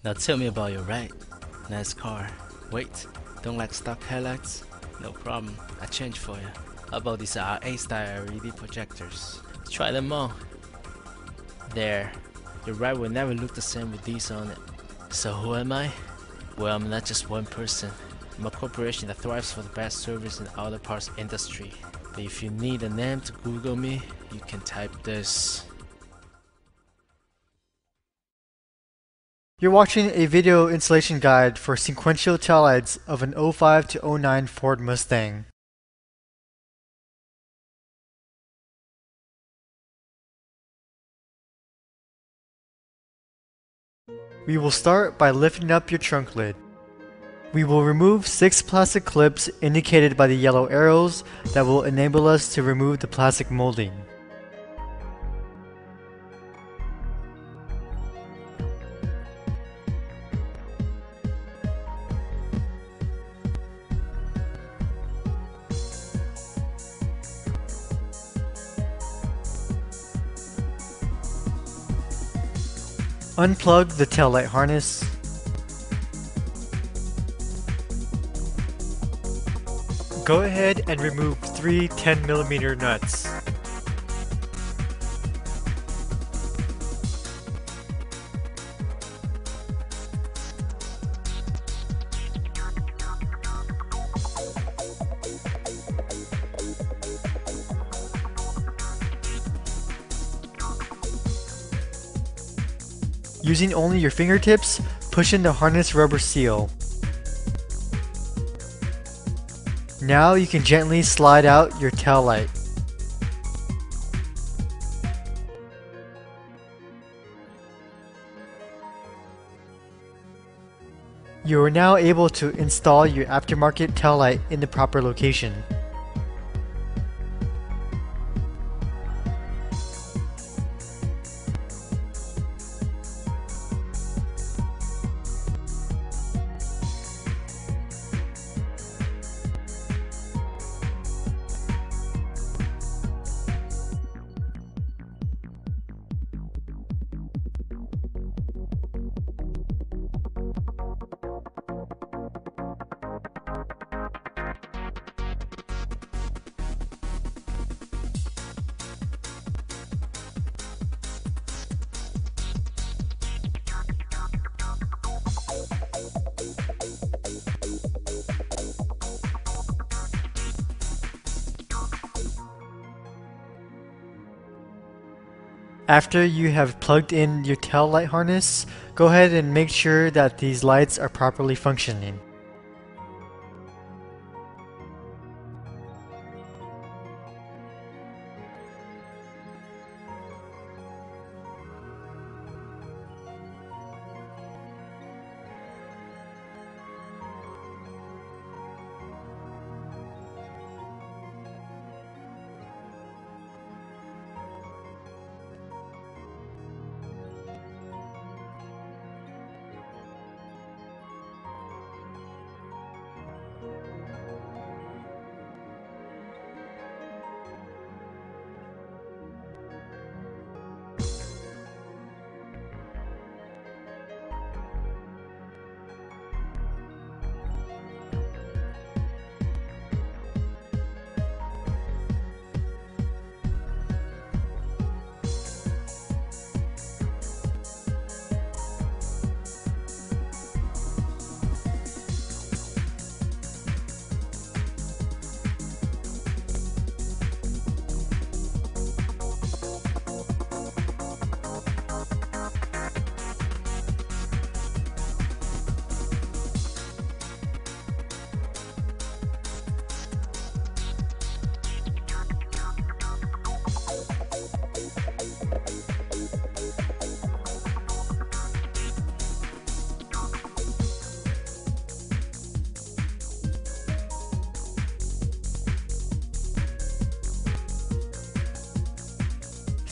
Now tell me about your ride. Nice car. Wait, don't like stock highlights? No problem, I change for you. How about these A-style LED projectors? Try them on. There, your ride will never look the same with these on it. So who am I? Well, I'm not just one person. I'm a corporation that thrives for the best service in the auto parts industry. But if you need a name to Google me, you can type this. You're watching a video installation guide for sequential taillights of an 05 to 09 Ford Mustang. We will start by lifting up your trunk lid. We will remove 6 plastic clips indicated by the yellow arrows that will enable us to remove the plastic molding. Unplug the taillight harness. Go ahead and remove 3 10mm nuts. Using only your fingertips, push in the harness rubber seal. Now you can gently slide out your tail light. You are now able to install your aftermarket tail light in the proper location. After you have plugged in your tail light harness, go ahead and make sure that these lights are properly functioning.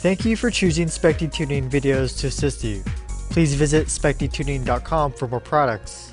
Thank you for choosing SPECDTUNING videos to assist you. Please visit SPECDTUNING.com for more products.